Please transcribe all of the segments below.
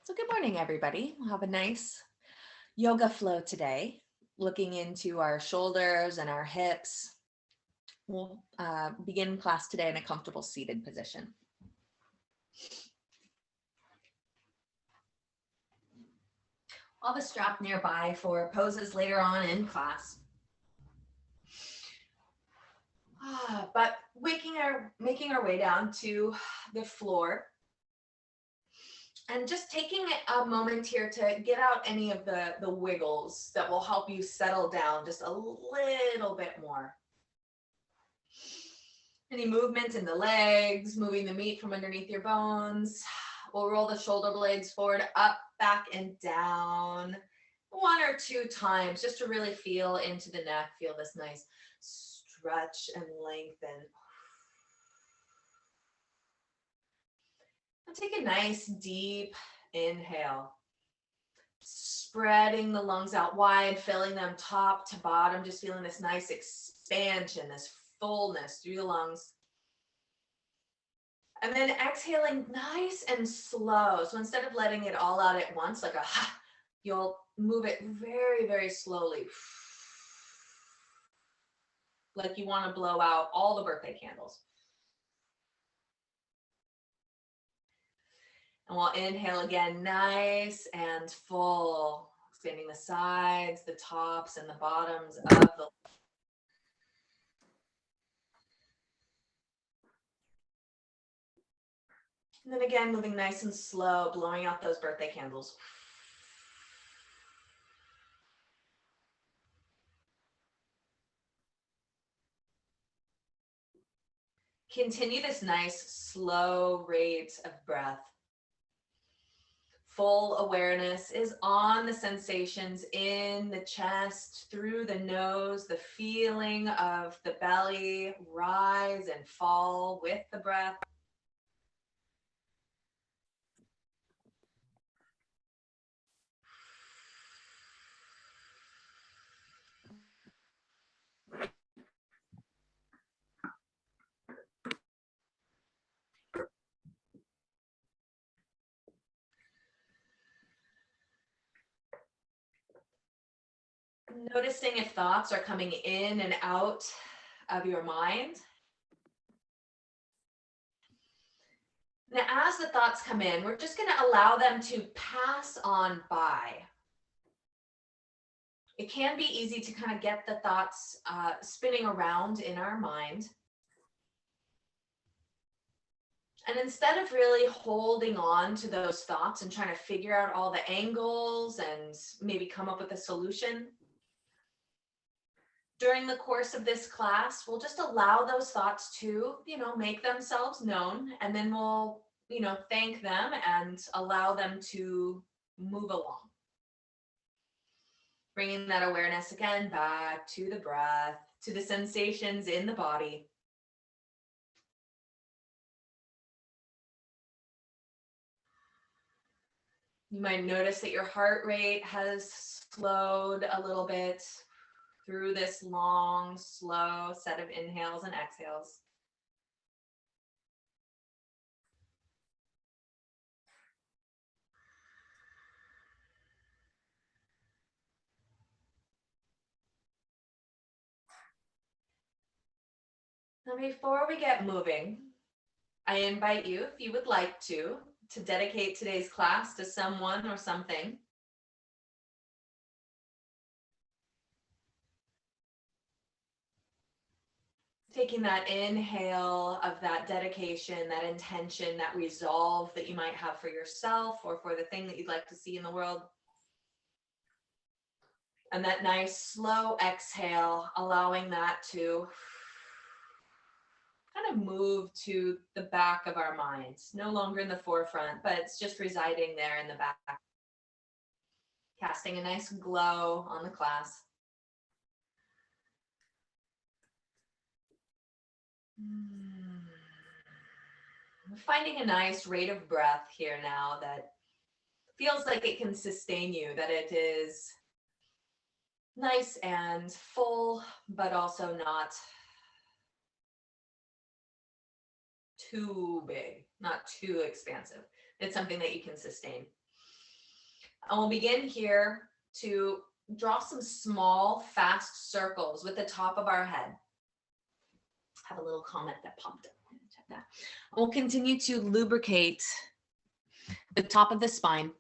So good morning, everybody. We'll have a nice yoga flow today, looking into our shoulders and our hips. We'll begin class today in a comfortable seated position. I'll have a strap nearby for poses later on in class. But making our way down to the floor. And just taking a moment here to get out any of the wiggles that will help you settle down just a little bit more. Any movement in the legs, moving the meat from underneath your bones. We'll roll the shoulder blades forward, up, back, and down. 1 or 2 times just to really feel into the neck. Feel this nice stretch and lengthen. Now take a nice deep inhale. Spreading the lungs out wide, filling them top to bottom, just feeling this nice expansion, this fullness through the lungs. And then exhaling nice and slow. So instead of letting it all out at once, like a ha, you'll move it very, very slowly. Like you want to blow out all the birthday candles. And we'll inhale again, nice and full, expanding the sides, the tops, and the bottoms of the. And then again, moving nice and slow, blowing out those birthday candles. Continue this nice, slow rate of breath. Full awareness is on the sensations in the chest, through the nose, the feeling of the belly rise and fall with the breath. Noticing if thoughts are coming in and out of your mind. Now, as the thoughts come in, we're just going to allow them to pass on by. It can be easy to kind of get the thoughts spinning around in our mind. And instead of really holding on to those thoughts and trying to figure out all the angles and maybe come up with a solution, during the course of this class, we'll just allow those thoughts to, make themselves known, and then we'll, thank them and allow them to move along. Bringing that awareness again back to the breath, to the sensations in the body. You might notice that your heart rate has slowed a little bit through this long, slow set of inhales and exhales. Now, before we get moving, I invite you, if you would like to dedicate today's class to someone or something. Taking that inhale of that dedication, that intention, that resolve that you might have for yourself or for the thing that you'd like to see in the world. And that nice slow exhale, allowing that to kind of move to the back of our minds, no longer in the forefront, but it's just residing there in the back, casting a nice glow on the class. Finding a nice rate of breath here now that feels like it can sustain you, that it is nice and full, but also not too big, not too expansive. It's something that you can sustain. And we'll begin here to draw some small, fast circles with the top of our head. Have a little comment that popped up. Check that. We'll continue to lubricate the top of the spine.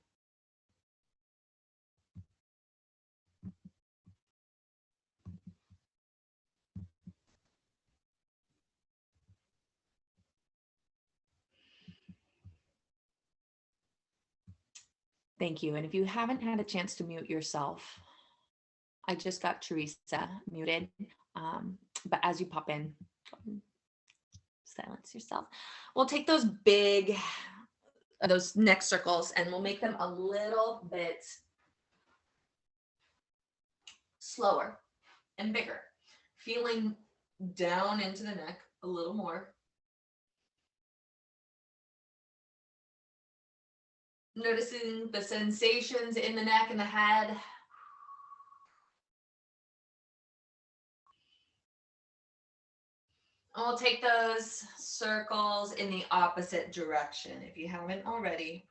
Thank you. And if you haven't had a chance to mute yourself, I just got Teresa muted. But as you pop in, silence yourself. We'll take those those neck circles and we'll make them a little bit slower and bigger, feeling down into the neck a little more. Noticing the sensations in the neck and the head. And we'll take those circles in the opposite direction if you haven't already.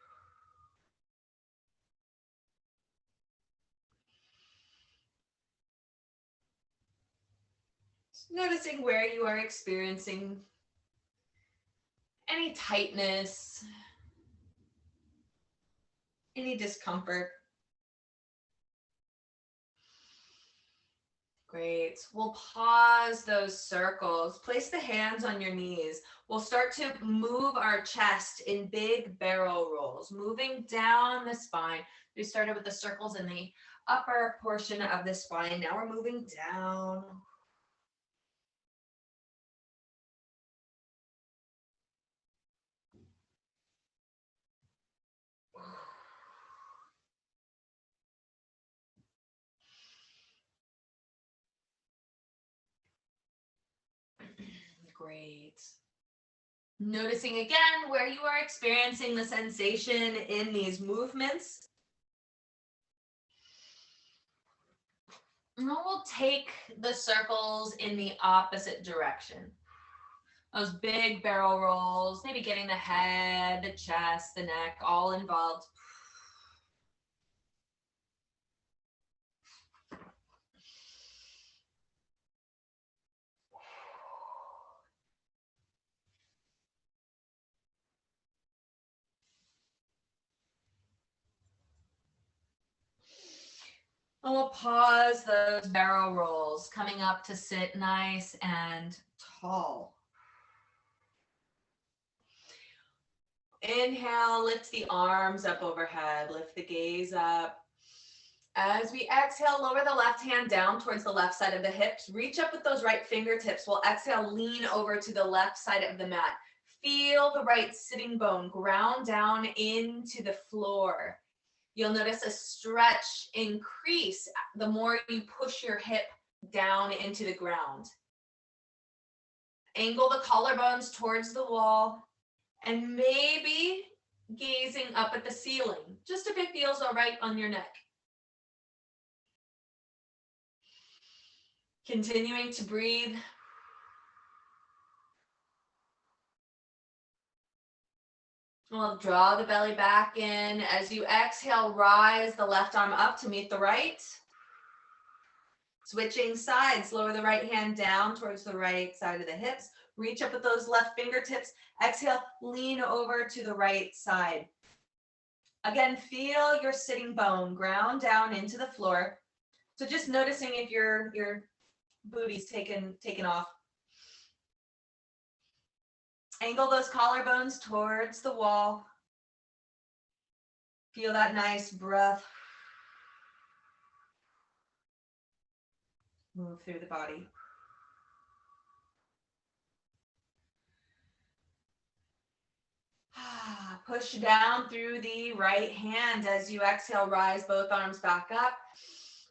Just noticing where you are experiencing any tightness, any discomfort. Great. We'll pause those circles. Place the hands on your knees. We'll start to move our chest in big barrel rolls, moving down the spine. We started with the circles in the upper portion of the spine. Now we're moving down. Great. Noticing again where you are experiencing the sensation in these movements. And then we'll take the circles in the opposite direction. Those big barrel rolls, maybe getting the head, the chest, the neck, all involved. And we'll pause those barrel rolls, coming up to sit nice and tall. Inhale, lift the arms up overhead, lift the gaze up. As we exhale, lower the left hand down towards the left side of the hips. Reach up with those right fingertips. We'll exhale, lean over to the left side of the mat. Feel the right sitting bone ground down into the floor. You'll notice a stretch increase the more you push your hip down into the ground. Angle the collarbones towards the wall and maybe gazing up at the ceiling, just if it feels all right on your neck. Continuing to breathe. We'll draw the belly back in. As you exhale, rise the left arm up to meet the right. Switching sides, lower the right hand down towards the right side of the hips. Reach up with those left fingertips. Exhale, lean over to the right side. Again, feel your sitting bone ground down into the floor. So just noticing if your booty's taken off. Angle those collarbones towards the wall. Feel that nice breath. Move through the body. Push down through the right hand as you exhale, rise both arms back up.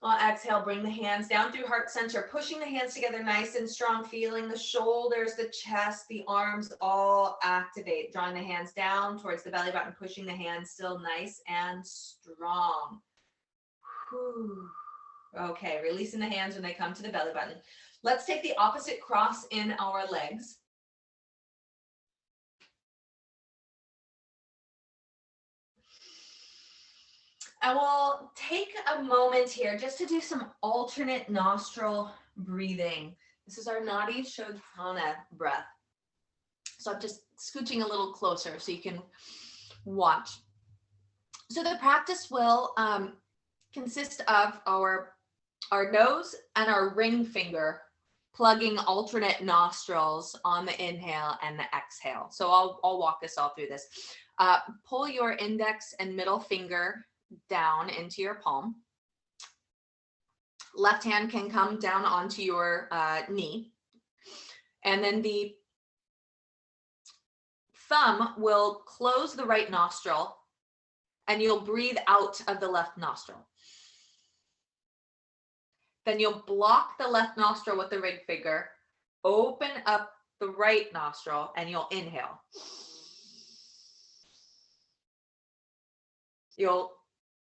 On exhale, bring the hands down through heart center, pushing the hands together nice and strong, feeling the shoulders, the chest, the arms all activate. Drawing the hands down towards the belly button, pushing the hands still nice and strong. Whew. Okay, releasing the hands when they come to the belly button. Let's take the opposite cross in our legs. And we'll take a moment here just to do some alternate nostril breathing. This is our Nadi Shodhana breath. So I'm just scooching a little closer so you can watch. So the practice will consist of our nose and our ring finger plugging alternate nostrils on the inhale and the exhale. So I'll walk us all through this. Pull your index and middle finger down into your palm. Left hand can come down onto your knee. And then the thumb will close the right nostril and you'll breathe out of the left nostril. Then you'll block the left nostril with the ring finger, open up the right nostril, and you'll inhale. You'll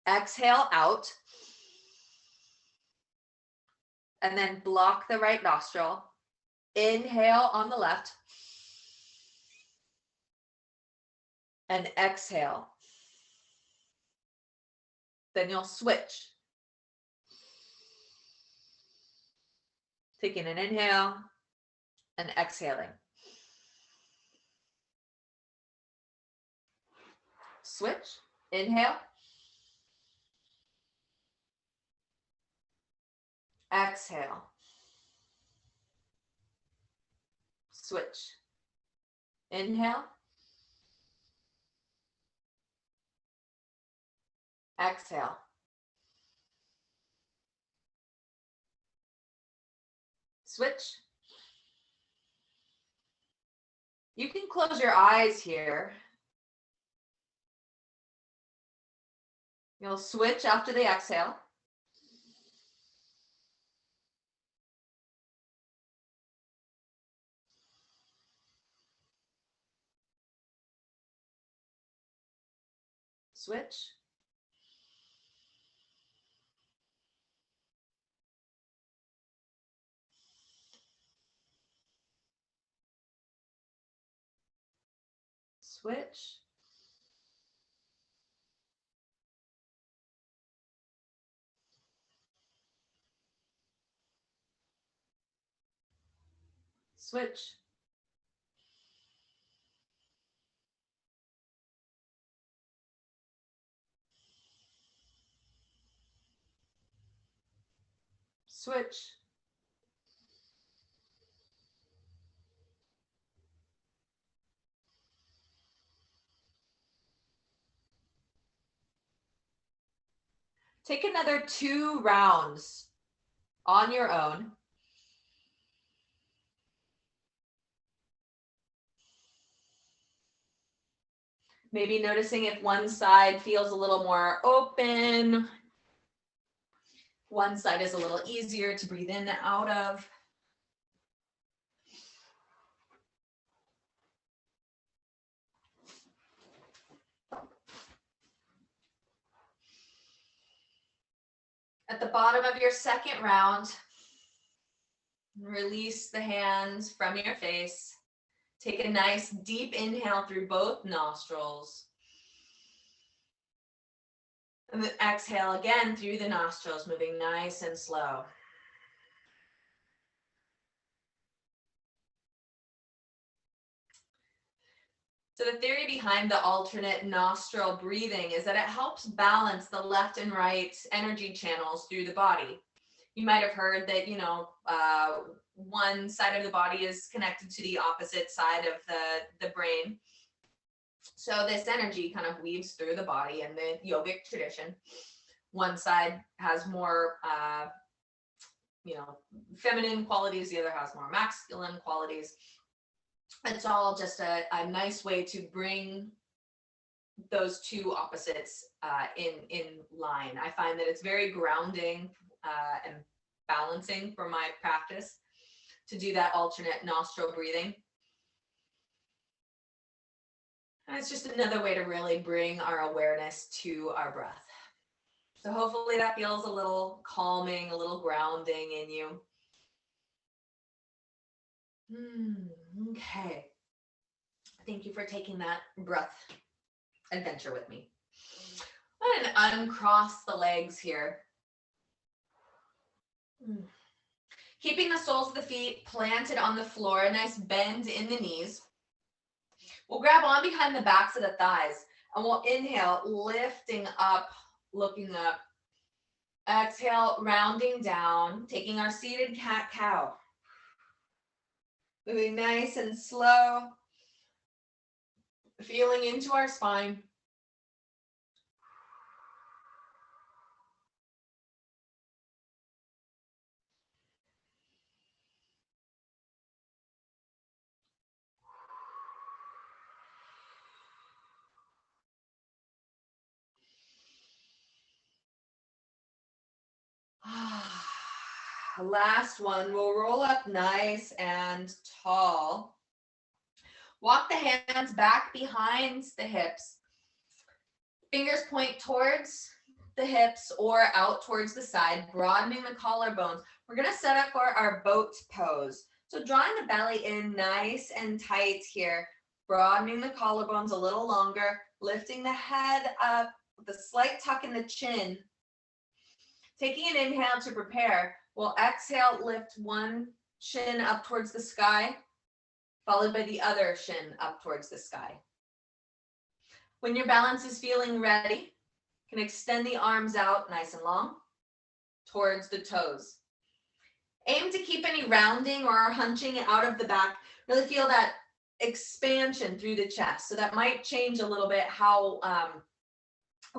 exhale out, and then block the right nostril. Inhale on the left, and exhale. Then you'll switch. Taking an inhale and exhaling. Switch, inhale. Exhale. Switch. Inhale. Exhale. Switch. You can close your eyes here. You'll switch after the exhale. Switch. Switch. Switch. Switch. Take another 2 rounds on your own. Maybe noticing if one side feels a little more open, one side is a little easier to breathe in and out of. At the bottom of your second round, release the hands from your face. Take a nice deep inhale through both nostrils. And then exhale again through the nostrils, moving nice and slow. So the theory behind the alternate nostril breathing is that it helps balance the left and right energy channels through the body. You might have heard that, one side of the body is connected to the opposite side of the brain. So this energy kind of weaves through the body in the yogic tradition. One side has more, feminine qualities, the other has more masculine qualities. It's all just a nice way to bring those two opposites in line. I find that it's very grounding and balancing for my practice to do that alternate nostril breathing. And it's just another way to really bring our awareness to our breath. So hopefully that feels a little calming, a little grounding in you. Okay. Thank you for taking that breath adventure with me. and uncross the legs here. Keeping the soles of the feet planted on the floor, a nice bend in the knees. We'll grab on behind the backs of the thighs and we'll inhale, lifting up, looking up. Exhale, rounding down, taking our seated cat-cow. Moving nice and slow, feeling into our spine. Last one, we'll roll up nice and tall. Walk the hands back behind the hips. Fingers point towards the hips or out towards the side, broadening the collarbones. We're gonna set up for our boat pose. So drawing the belly in nice and tight here, broadening the collarbones a little longer, lifting the head up with a slight tuck in the chin. Taking an inhale to prepare, we'll exhale, lift one shin up towards the sky, followed by the other shin up towards the sky. When your balance is feeling ready, you can extend the arms out nice and long towards the toes. Aim to keep any rounding or hunching out of the back. Really feel that expansion through the chest. So that might change a little bit how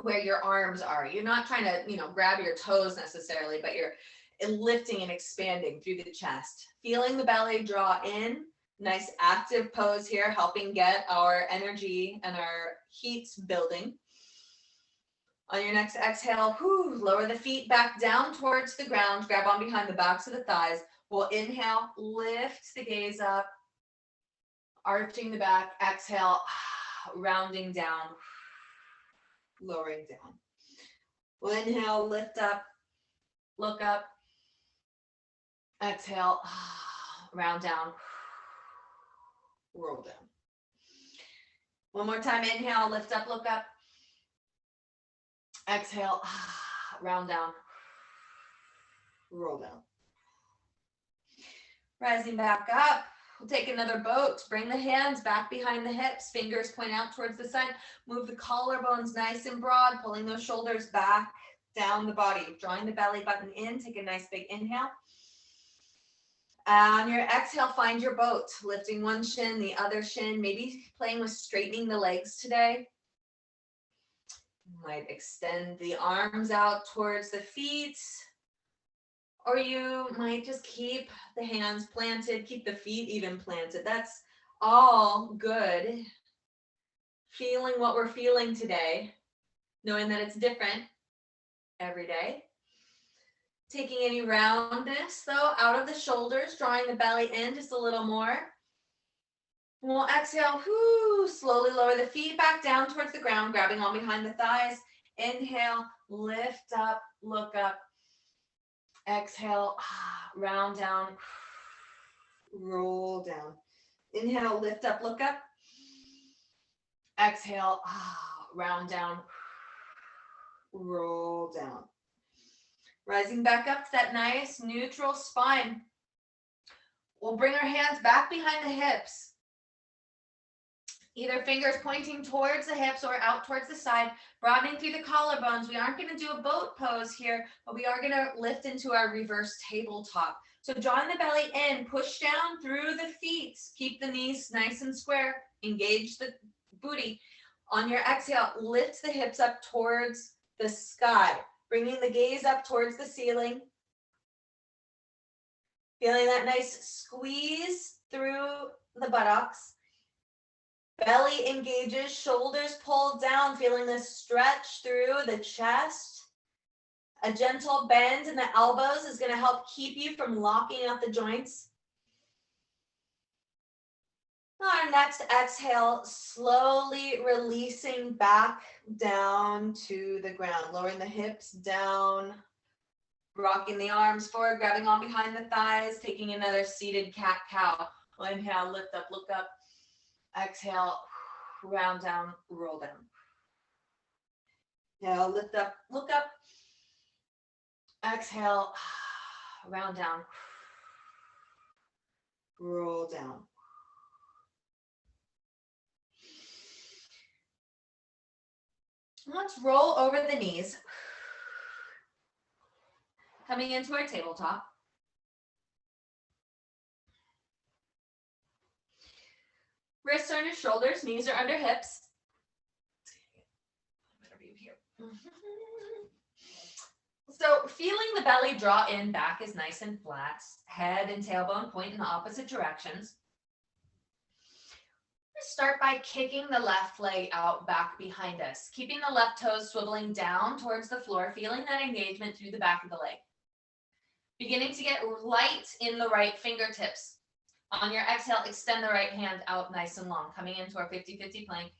where your arms are. You're not trying to, grab your toes necessarily, but you're lifting and expanding through the chest. Feeling the belly draw in. Nice active pose here, helping get our energy and our heat building. On your next exhale, lower the feet back down towards the ground. Grab on behind the backs of the thighs. We'll inhale, lift the gaze up, arching the back. Exhale, rounding down, lowering down. We'll inhale, lift up, look up. Exhale, round down, roll down. One more time, inhale, lift up, look up. Exhale, round down, roll down. Rising back up, we'll take another boat. Bring the hands back behind the hips, fingers point out towards the side. Move the collarbones nice and broad, pulling those shoulders back down the body. Drawing the belly button in, take a nice big inhale. On your exhale, find your boat, lifting one shin, the other shin, maybe playing with straightening the legs today. You might extend the arms out towards the feet, or you might just keep the hands planted, keep the feet even planted. That's all good. Feeling what we're feeling today, knowing that it's different every day. Taking any roundness, though, out of the shoulders, drawing the belly in just a little more. We'll exhale, slowly lower the feet back down towards the ground, grabbing on behind the thighs. Inhale, lift up, look up. Exhale, round down, roll down. Inhale, lift up, look up. Exhale, round down, roll down. Rising back up to that nice neutral spine. We'll bring our hands back behind the hips. Either fingers pointing towards the hips or out towards the side, broadening through the collarbones. We aren't going to do a boat pose here, but we are going to lift into our reverse tabletop. So drawing the belly in, push down through the feet. Keep the knees nice and square. Engage the booty. On your exhale, lift the hips up towards the sky. Bringing the gaze up towards the ceiling. Feeling that nice squeeze through the buttocks. Belly engages, shoulders pulled down, feeling this stretch through the chest. A gentle bend in the elbows is going to help keep you from locking out the joints. Our next exhale, slowly releasing back down to the ground, lowering the hips down, rocking the arms forward, grabbing on behind the thighs, taking another seated cat-cow. Inhale, lift up, look up. Exhale, round down, roll down. Now lift up, look up. Exhale, round down. Roll down. Let's roll over the knees. Coming into our tabletop. Wrists are under shoulders, knees are under hips. Better view here. So feeling the belly draw in, back is nice and flat. Head and tailbone point in the opposite directions. Start by kicking the left leg out back behind us, keeping the left toes swiveling down towards the floor, feeling that engagement through the back of the leg. Beginning to get light in the right fingertips. On your exhale, extend the right hand out nice and long, coming into our 50-50 plank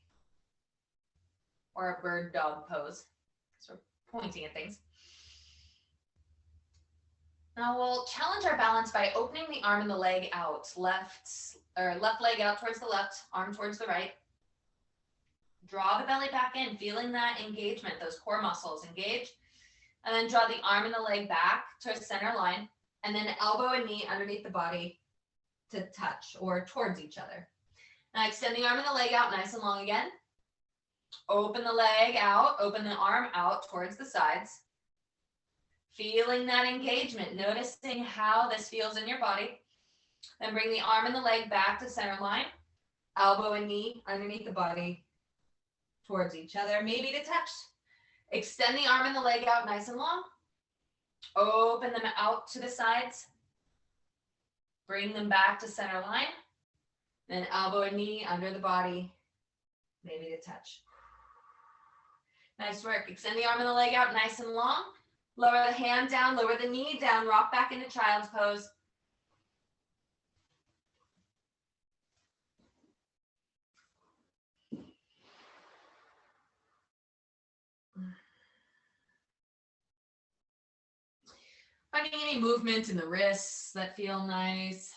or a bird dog pose. So we're pointing at things. Now we'll challenge our balance by opening the arm and the leg out. Left leg out towards the left, arm towards the right. Draw the belly back in, feeling that engagement, those core muscles engage. And then draw the arm and the leg back to center line. And then elbow and knee underneath the body to touch or towards each other. Now extend the arm and the leg out nice and long again. Open the leg out, open the arm out towards the sides. Feeling that engagement, noticing how this feels in your body. Then bring the arm and the leg back to center line. Elbow and knee underneath the body towards each other, maybe to touch. Extend the arm and the leg out nice and long. Open them out to the sides. Bring them back to center line. Then elbow and knee under the body, maybe to touch. Nice work. Extend the arm and the leg out nice and long. Lower the hand down, lower the knee down, rock back into child's pose. Finding any movement in the wrists that feel nice.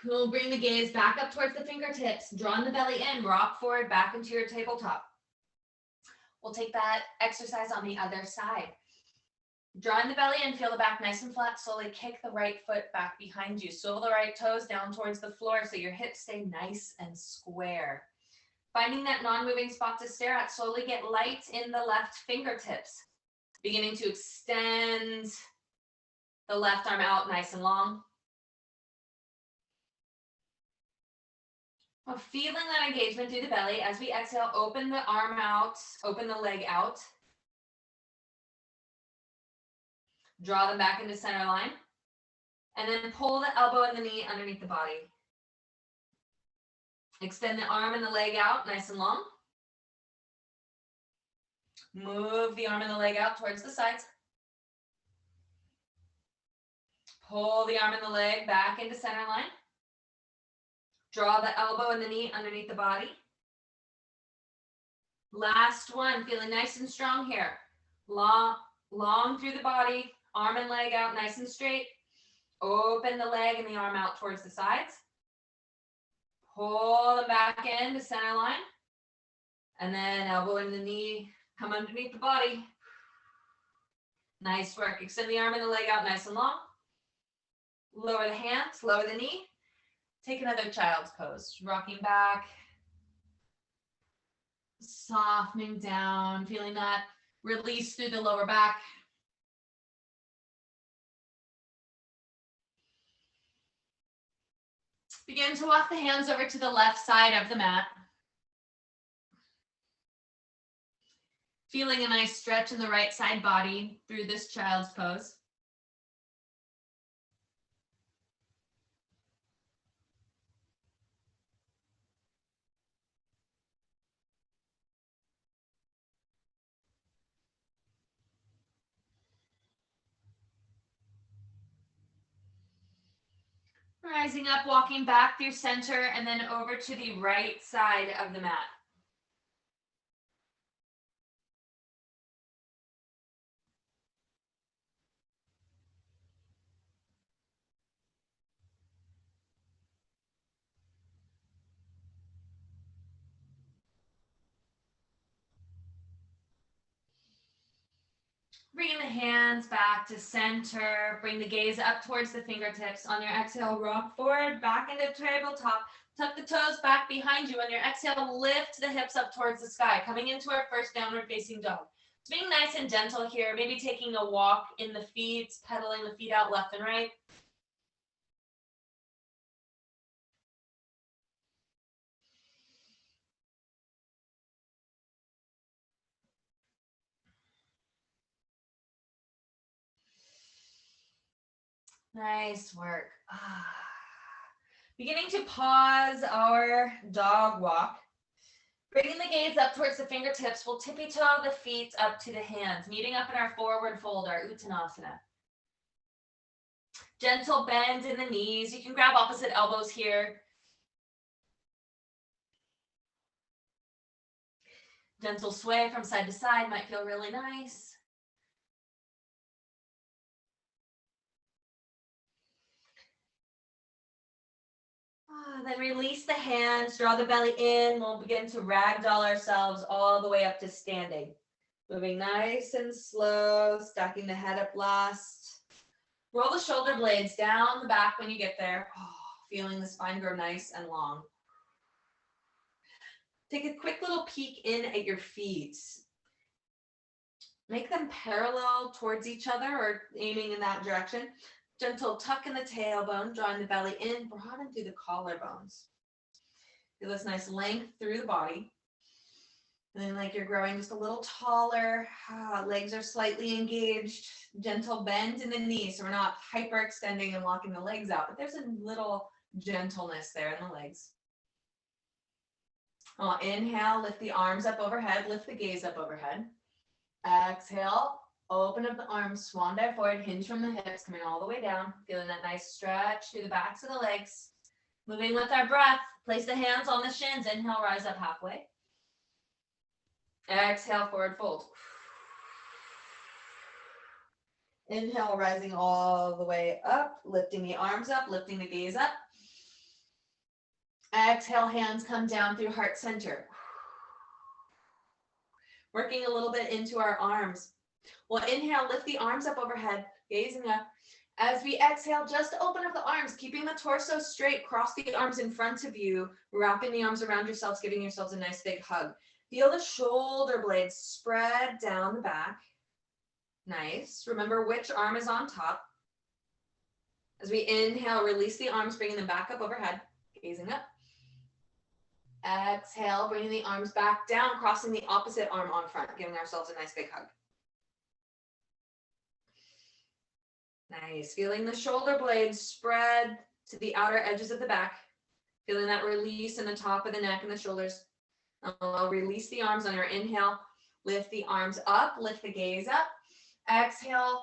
We'll bring the gaze back up towards the fingertips, drawing the belly in, rock forward back into your tabletop. We'll take that exercise on the other side. Drawing the belly in, feel the back nice and flat, slowly kick the right foot back behind you. Swivel the right toes down towards the floor so your hips stay nice and square. Finding that non-moving spot to stare at, slowly get light in the left fingertips. Beginning to extend the left arm out nice and long. Well, feeling that engagement through the belly. As we exhale, open the arm out, open the leg out. Draw them back into center line. And then pull the elbow and the knee underneath the body. Extend the arm and the leg out nice and long. Move the arm and the leg out towards the sides. Pull the arm and the leg back into center line. Draw the elbow and the knee underneath the body. Last one, feeling nice and strong here. Long through the body, arm and leg out nice and straight. Open the leg and the arm out towards the sides. Pull them back into center line. And then elbow and the knee come underneath the body. Nice work. Extend the arm and the leg out nice and long. Lower the hands, lower the knee. Take another child's pose, rocking back, softening down, feeling that release through the lower back. Begin to walk the hands over to the left side of the mat. Feeling a nice stretch in the right side body through this child's pose. Rising up, walking back through center and then over to the right side of the mat. Bringing the hands back to center. Bring the gaze up towards the fingertips. On your exhale, rock forward, back into tabletop. Tuck the toes back behind you. On your exhale, lift the hips up towards the sky. Coming into our first downward facing dog. So being nice and gentle here. Maybe taking a walk in the feet, pedaling the feet out left and right. Nice work. Beginning to pause our dog walk. Bringing the gaze up towards the fingertips, we'll tippy toe the feet up to the hands, meeting up in our forward fold, our Uttanasana. Gentle bend in the knees. You can grab opposite elbows here. Gentle sway from side to side might feel really nice. Then release the hands, draw the belly in. We'll begin to ragdoll ourselves all the way up to standing. Moving nice and slow, stacking the head up last. Roll the shoulder blades down the back when you get there. Feeling the spine grow nice and long. Take a quick little peek in at your feet. Make them parallel towards each other or aiming in that direction. Gentle tuck in the tailbone, drawing the belly in, broaden through the collarbones. Feel this nice length through the body. And then like you're growing just a little taller, legs are slightly engaged, gentle bend in the knees. So we're not hyperextending and locking the legs out, but there's a little gentleness there in the legs. Inhale, lift the arms up overhead, lift the gaze up overhead. Exhale, open up the arms, swan dive forward, hinge from the hips, coming all the way down. Feeling that nice stretch through the backs of the legs. Moving with our breath, place the hands on the shins. Inhale, rise up halfway. Exhale, forward fold. Inhale, rising all the way up, lifting the arms up, lifting the gaze up. Exhale, hands come down through heart center. Working a little bit into our arms. We'll inhale, lift the arms up overhead, gazing up. As we exhale, just open up the arms, keeping the torso straight. Cross the arms in front of you, wrapping the arms around yourselves, giving yourselves a nice big hug. Feel the shoulder blades spread down the back. Nice. Remember which arm is on top. As we inhale, release the arms, bringing them back up overhead, gazing up. Exhale, bringing the arms back down, crossing the opposite arm on front, giving ourselves a nice big hug. Nice. Feeling the shoulder blades spread to the outer edges of the back. Feeling that release in the top of the neck and the shoulders. I'll release the arms on your inhale. Lift the arms up, lift the gaze up. Exhale,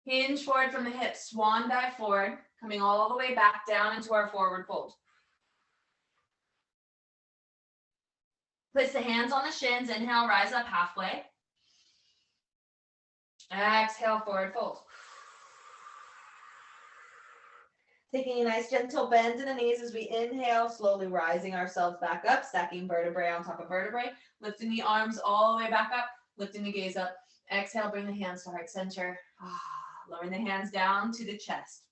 hinge forward from the hips, swan dive forward, coming all the way back down into our forward fold. Place the hands on the shins. Inhale, rise up halfway. Exhale, forward fold. Taking a nice gentle bend in the knees as we inhale, slowly rising ourselves back up, stacking vertebrae on top of vertebrae, lifting the arms all the way back up, lifting the gaze up. Exhale, bring the hands to heart center. Lowering the hands down to the chest.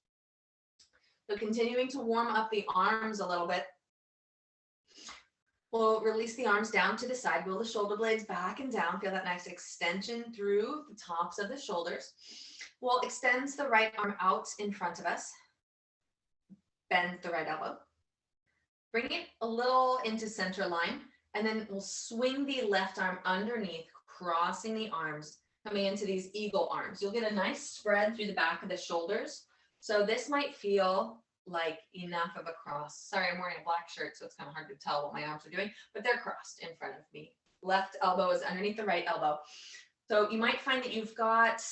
So continuing to warm up the arms a little bit. We'll release the arms down to the side, roll the shoulder blades back and down. Feel that nice extension through the tops of the shoulders. We'll extend the right arm out in front of us. Bend the right elbow. Bring it a little into center line, and then we'll swing the left arm underneath, crossing the arms, coming into these eagle arms. You'll get a nice spread through the back of the shoulders. So this might feel like enough of a cross. Sorry, I'm wearing a black shirt, so it's kind of hard to tell what my arms are doing, but they're crossed in front of me. Left elbow is underneath the right elbow. So you might find that you've got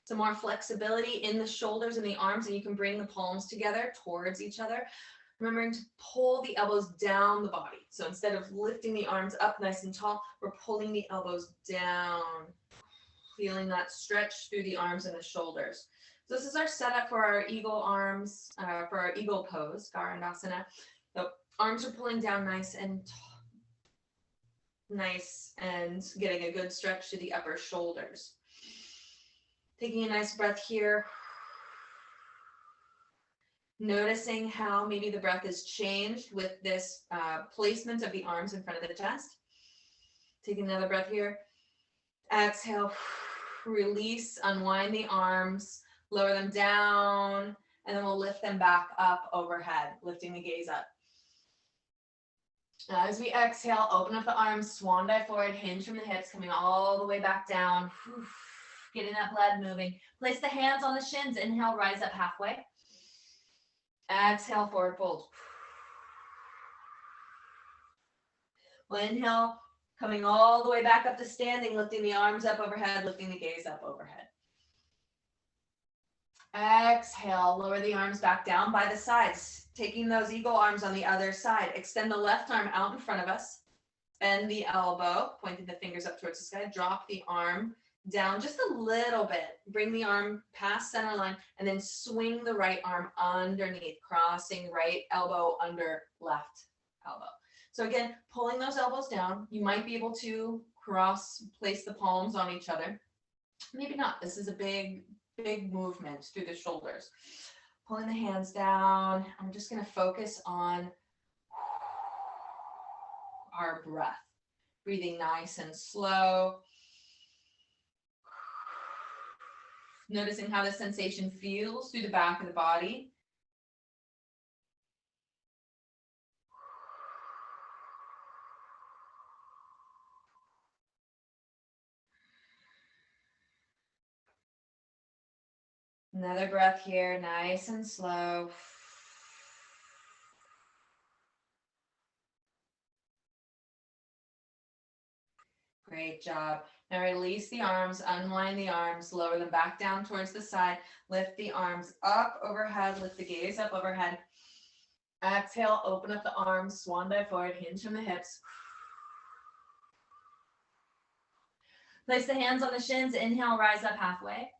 some more flexibility in the shoulders and the arms, and you can bring the palms together towards each other. Remembering to pull the elbows down the body. So instead of lifting the arms up nice and tall, we're pulling the elbows down, feeling that stretch through the arms and the shoulders. So this is our setup for our eagle arms, for our eagle pose, Garandasana. The arms are pulling down nice and getting a good stretch to the upper shoulders. Taking a nice breath here. Noticing how maybe the breath is changed with this placement of the arms in front of the chest. Taking another breath here. Exhale, release, unwind the arms, lower them down, and then we'll lift them back up overhead, lifting the gaze up. As we exhale, open up the arms, swan dive forward, hinge from the hips, coming all the way back down. Getting that blood moving. Place the hands on the shins. Inhale, rise up halfway. Exhale, forward fold. Well, inhale, coming all the way back up to standing, lifting the arms up overhead, lifting the gaze up overhead. Exhale, lower the arms back down by the sides, taking those eagle arms on the other side. Extend the left arm out in front of us. Bend the elbow, pointing the fingers up towards the sky. Drop the arm down just a little bit. Bring the arm past center line and then swing the right arm underneath, crossing right elbow under left elbow. So again, pulling those elbows down. You might be able to place the palms on each other. Maybe not. This is a big movement through the shoulders. Pulling the hands down. I'm just going to focus on our breath. Breathing nice and slow. Noticing how the sensation feels through the back of the body. Another breath here, nice and slow. Great job. Now release the arms, unwind the arms, lower them back down towards the side. Lift the arms up overhead, lift the gaze up overhead. Exhale, open up the arms, swan dive forward, hinge from the hips. Place the hands on the shins, inhale, rise up halfway.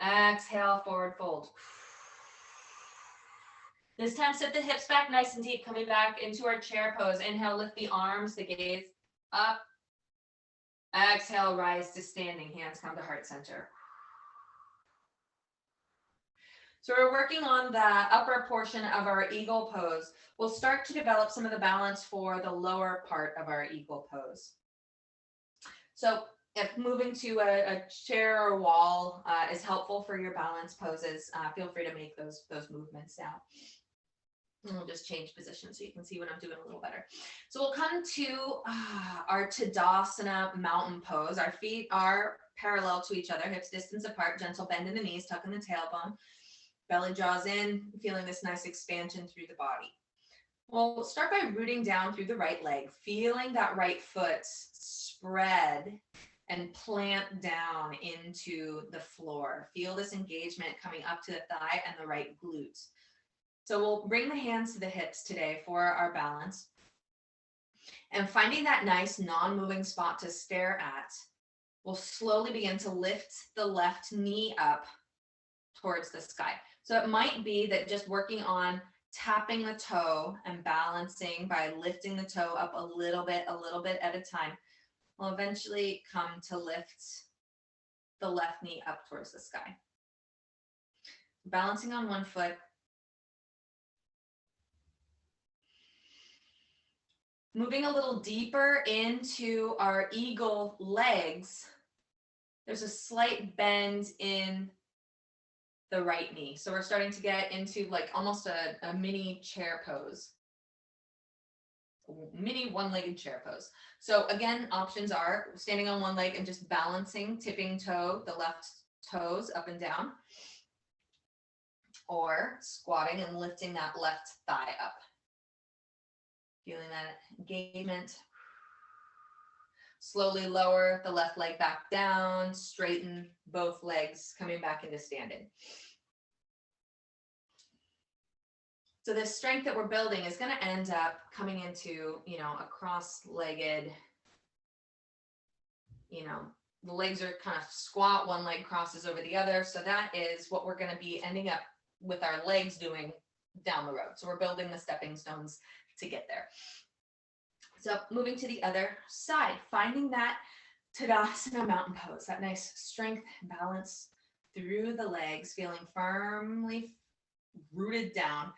Exhale, forward fold. This time, sit the hips back nice and deep, coming back into our chair pose. Inhale, lift the arms, the gaze up. Exhale, rise to standing. Hands come to heart center. So we're working on the upper portion of our eagle pose. We'll start to develop some of the balance for the lower part of our eagle pose. So if moving to a chair or wall is helpful for your balance poses, feel free to make those movements now. And we'll just change position so you can see what I'm doing a little better. So we'll come to our Tadasana mountain pose. Our feet are parallel to each other, hips distance apart, gentle bend in the knees, tuck in the tailbone. Belly draws in, feeling this nice expansion through the body. We'll start by rooting down through the right leg, feeling that right foot spread and plant down into the floor. Feel this engagement coming up to the thigh and the right glute. So we'll bring the hands to the hips today for our balance. And finding that nice non-moving spot to stare at, we'll slowly begin to lift the left knee up towards the sky. So it might be that just working on tapping the toe and balancing by lifting the toe up a little bit at a time will eventually come to lift the left knee up towards the sky. Balancing on one foot. Moving a little deeper into our eagle legs, there's a slight bend in the right knee. So we're starting to get into like almost a mini chair pose. Mini one-legged chair pose. So again, options are standing on one leg and just balancing, tipping toe, the left toes up and down, or squatting and lifting that left thigh up. Feeling that engagement. Slowly lower the left leg back down, straighten both legs, coming back into standing. So this strength that we're building is going to end up coming into, a cross-legged, the legs are kind of squat, one leg crosses over the other. So that is what we're going to be ending up with our legs doing down the road. So we're building the stepping stones to get there. So moving to the other side, finding that Tadasana mountain pose, that nice strength and balance through the legs, feeling firmly rooted down.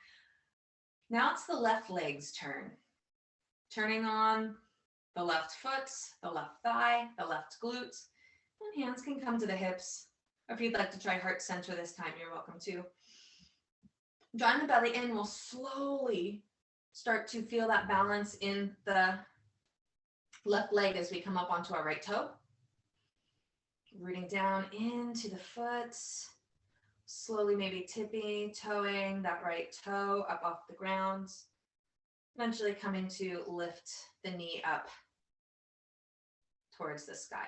Now it's the left leg's turn. Turning on the left foot, the left thigh, the left glute, and hands can come to the hips. Or if you'd like to try heart center this time, you're welcome to. Drawing the belly in, we'll slowly start to feel that balance in the left leg as we come up onto our right toe. Rooting down into the foot, slowly maybe tipping, toeing that right toe up off the ground. Eventually coming to lift the knee up towards the sky.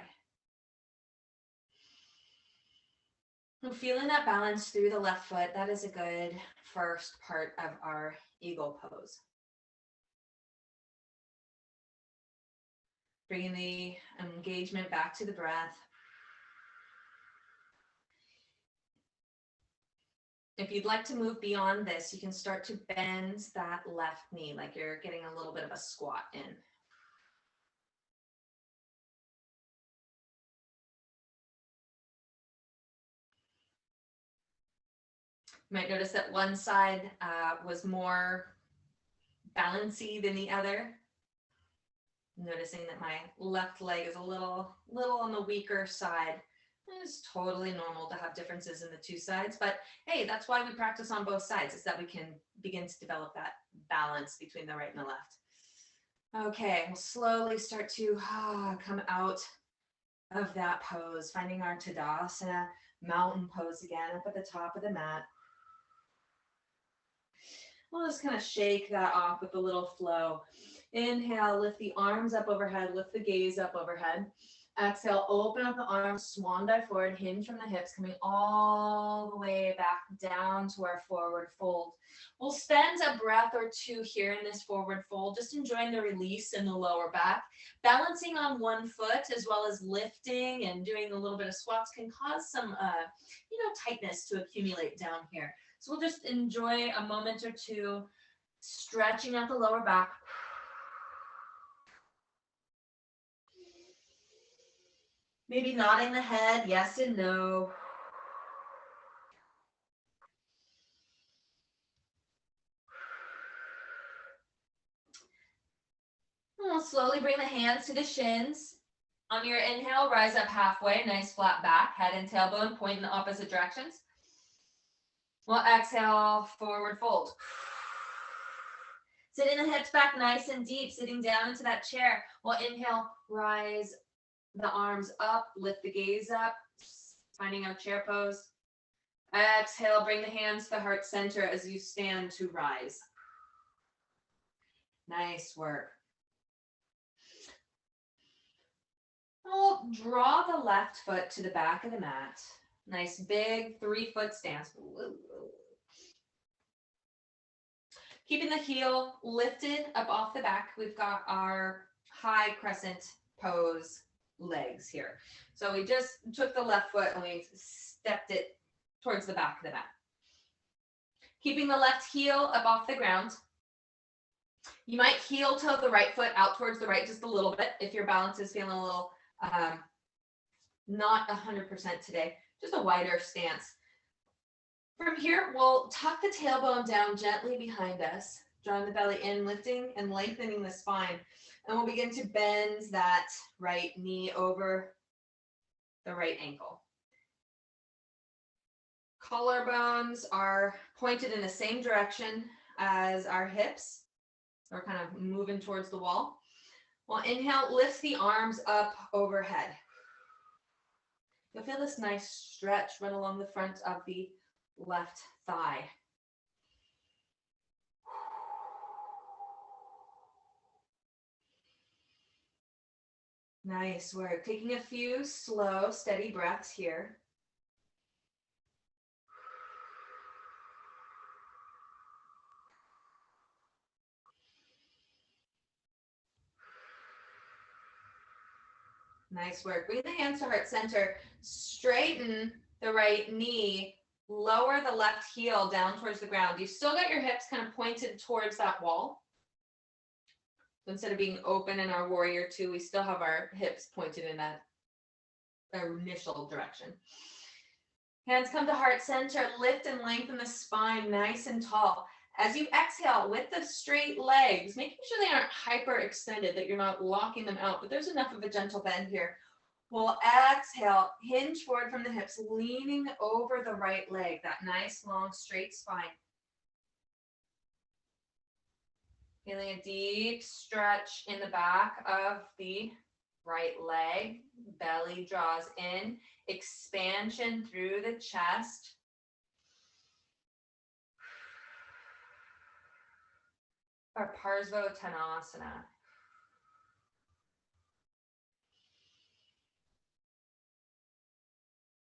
And feeling that balance through the left foot, that is a good first part of our eagle pose. Bringing the engagement back to the breath. If you'd like to move beyond this, you can start to bend that left knee like you're getting a little bit of a squat in. You might notice that one side was more balancy than the other. Noticing that my left leg is a little on the weaker side. It's totally normal to have differences in the two sides, but hey, that's why we practice on both sides, is that we can begin to develop that balance between the right and the left. Okay, we'll slowly start to come out of that pose, finding our Tadasana mountain pose again up at the top of the mat. We'll just kind of shake that off with a little flow. Inhale, lift the arms up overhead, lift the gaze up overhead. Exhale, open up the arms, swan dive forward, hinge from the hips, coming all the way back down to our forward fold. We'll spend a breath or two here in this forward fold, just enjoying the release in the lower back. Balancing on one foot as well as lifting and doing a little bit of squats can cause some tightness to accumulate down here. So we'll just enjoy a moment or two stretching out the lower back. Maybe nodding the head, yes and no. And we'll slowly bring the hands to the shins. On your inhale, rise up halfway, nice flat back, head and tailbone point in the opposite directions. We'll exhale, forward fold. Sitting the hips back nice and deep, sitting down into that chair. We'll inhale, rise the arms up, lift the gaze up, finding our chair pose. Exhale, bring the hands to the heart center as you stand to rise. Nice work. We'll draw the left foot to the back of the mat. Nice big 3-foot stance. Keeping the heel lifted up off the back, we've got our high crescent pose legs here. So we just took the left foot and we stepped it towards the back of the mat. Keeping the left heel up off the ground. You might heel toe the right foot out towards the right just a little bit if your balance is feeling a little not 100% today, just a wider stance. From here, we'll tuck the tailbone down gently behind us, drawing the belly in, lifting and lengthening the spine. And we'll begin to bend that right knee over the right ankle. Collarbones are pointed in the same direction as our hips. So we're kind of moving towards the wall. We'll inhale, lift the arms up overhead. You'll feel this nice stretch run along the front of the left thigh. Nice work. Taking a few slow, steady breaths here. Nice work. Bring the hands to heart center. Straighten the right knee. Lower the left heel down towards the ground. You've still got your hips kind of pointed towards that wall. So instead of being open in our warrior two, we still have our hips pointed in that initial direction. Hands come to heart center, lift and lengthen the spine nice and tall. As you exhale with the straight legs, making sure they aren't hyper extended, that you're not locking them out, but there's enough of a gentle bend here. We'll exhale, hinge forward from the hips, leaning over the right leg, that nice long straight spine. Feeling a deep stretch in the back of the right leg, belly draws in, expansion through the chest. Our Parsvottanasana.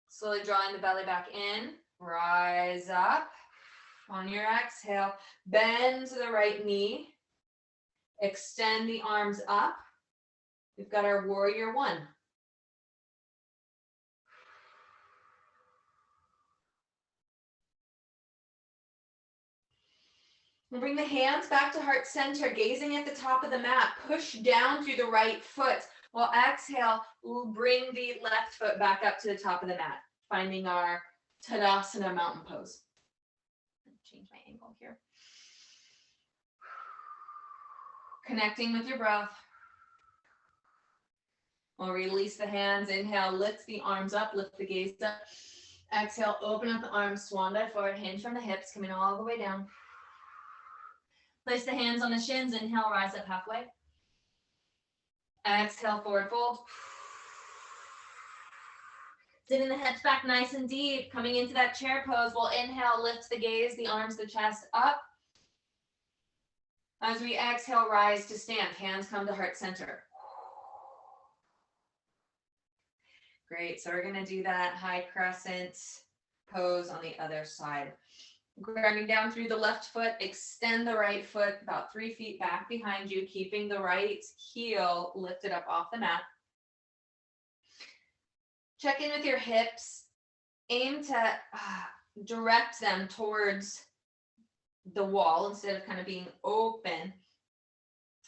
Slowly drawing the belly back in, rise up. On your exhale, bend to the right knee, extend the arms up. We've got our warrior one. We'll bring the hands back to heart center, gazing at the top of the mat. Push down through the right foot. We'll exhale, we'll bring the left foot back up to the top of the mat, finding our Tadasana mountain pose. Change my angle here. Connecting with your breath. We'll release the hands. Inhale, lift the arms up, lift the gaze up. Exhale, open up the arms, swan dive forward, hinge from the hips, coming all the way down. Place the hands on the shins. Inhale, rise up halfway. Exhale, forward fold. Sitting the hips back nice and deep. Coming into that chair pose, we'll inhale, lift the gaze, the arms, the chest up. As we exhale, rise to stand. Hands come to heart center. Great, so we're gonna do that high crescent pose on the other side. Grabbing down through the left foot, extend the right foot about 3 feet back behind you, keeping the right heel lifted up off the mat. Check in with your hips. Aim to direct them towards the wall instead of kind of being open.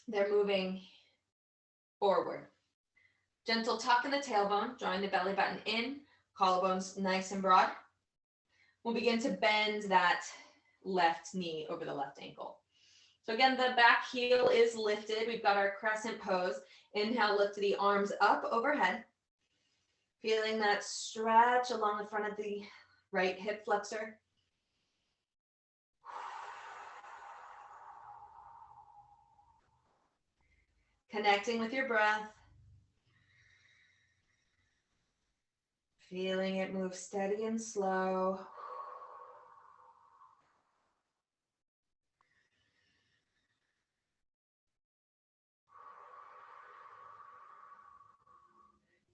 They're moving forward. Gentle tuck in the tailbone, drawing the belly button in, collarbones nice and broad. We'll begin to bend that left knee over the left ankle. So again, the back heel is lifted. We've got our crescent pose. Inhale, lift the arms up overhead. Feeling that stretch along the front of the right hip flexor. Connecting with your breath. Feeling it move steady and slow.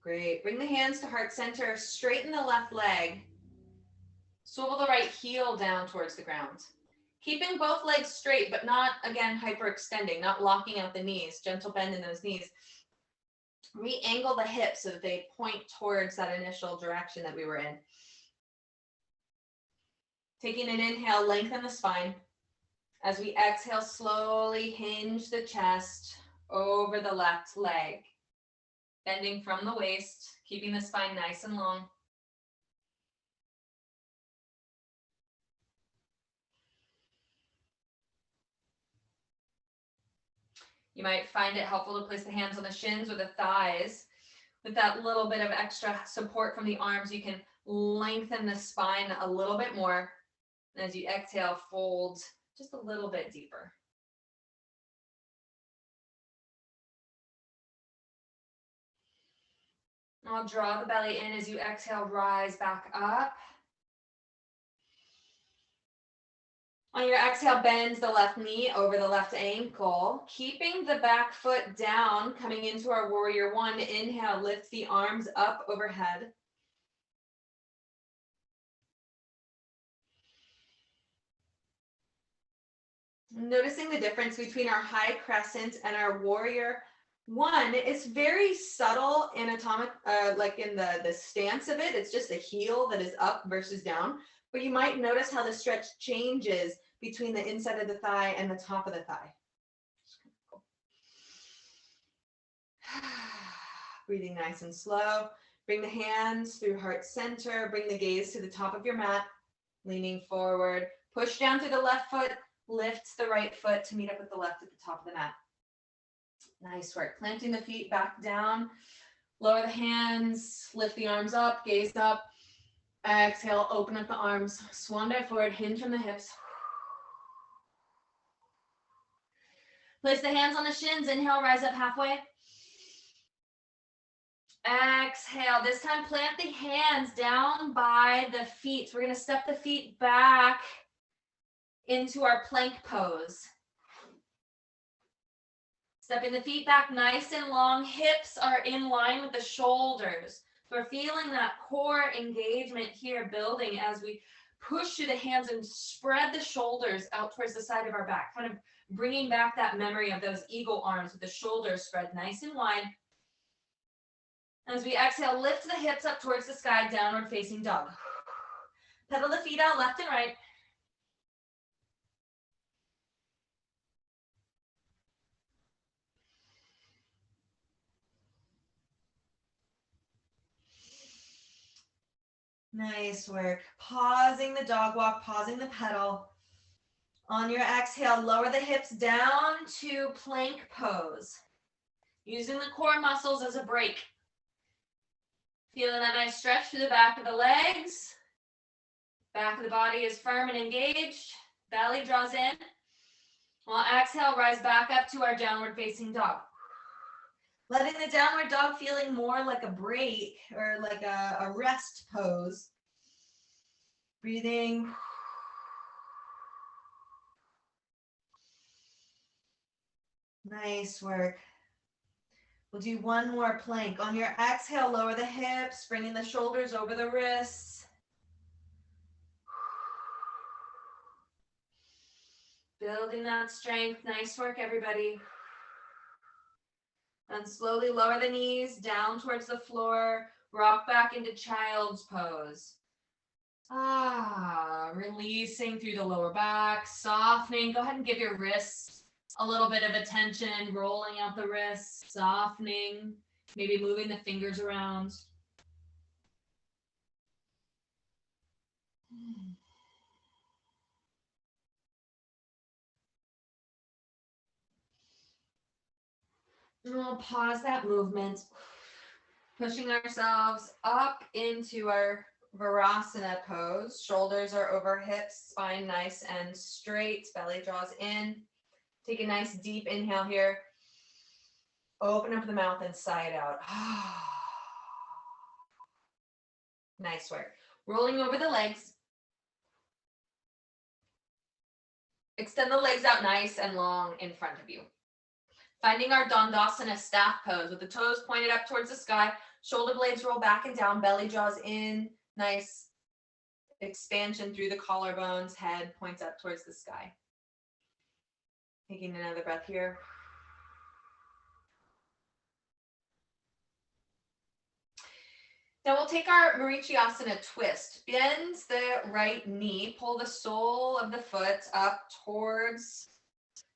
Great. Bring the hands to heart center. Straighten the left leg. Swivel the right heel down towards the ground. Keeping both legs straight, but not, again, hyperextending, not locking out the knees. Gentle bend in those knees. Re-angle the hips so that they point towards that initial direction that we were in. Taking an inhale, lengthen the spine. As we exhale, slowly hinge the chest over the left leg. Bending from the waist, keeping the spine nice and long. You might find it helpful to place the hands on the shins or the thighs. With that little bit of extra support from the arms, you can lengthen the spine a little bit more. And as you exhale, fold just a little bit deeper. I'll draw the belly in as you exhale, rise back up. On your exhale, bend the left knee over the left ankle, keeping the back foot down, coming into our warrior one. Inhale, lift the arms up overhead. Noticing the difference between our high crescent and our warrior one, it's very subtle anatomic, like in the stance of it. It's just the heel that is up versus down. But you might notice how the stretch changes between the inside of the thigh and the top of the thigh. Breathing nice and slow. Bring the hands through heart center. Bring the gaze to the top of your mat, leaning forward. Push down through the left foot. Lift the right foot to meet up with the left at the top of the mat. Nice work. Planting the feet back down. Lower the hands. Lift the arms up. Gaze up. Exhale. Open up the arms. Swan dive forward. Hinge from the hips. Place the hands on the shins. Inhale. Rise up halfway. Exhale. This time plant the hands down by the feet. We're going to step the feet back into our plank pose. Stepping the feet back nice and long. Hips are in line with the shoulders. So we're feeling that core engagement here building as we push through the hands and spread the shoulders out towards the side of our back. Kind of bringing back that memory of those eagle arms with the shoulders spread nice and wide. As we exhale, lift the hips up towards the sky, downward facing dog. Pedal the feet out left and right. Nice work. Pausing the dog walk, pausing the pedal. On your exhale, lower the hips down to plank pose. Using the core muscles as a break. Feeling that nice stretch through the back of the legs. Back of the body is firm and engaged. Belly draws in. While exhale, rise back up to our downward facing dog. Letting the downward dog feeling more like a break or like a rest pose. Breathing. Nice work. We'll do one more plank. On your exhale, lower the hips, bringing the shoulders over the wrists. Building that strength. Nice work, everybody. And slowly lower the knees down towards the floor. Rock back into child's pose. Releasing through the lower back, softening. Go ahead and give your wrists a little bit of attention, rolling out the wrists, softening, maybe moving the fingers around. And we'll pause that movement, pushing ourselves up into our Virasana pose. Shoulders are over hips, spine nice and straight, belly draws in. Take a nice deep inhale here. Open up the mouth and sigh it out. Nice work. Rolling over the legs. Extend the legs out nice and long in front of you. Finding our Dandasana staff pose with the toes pointed up towards the sky. Shoulder blades roll back and down. Belly draws in. Nice expansion through the collarbones. Head points up towards the sky. Taking another breath here. Now we'll take our Marichyasana twist. Bend the right knee, pull the sole of the foot up towards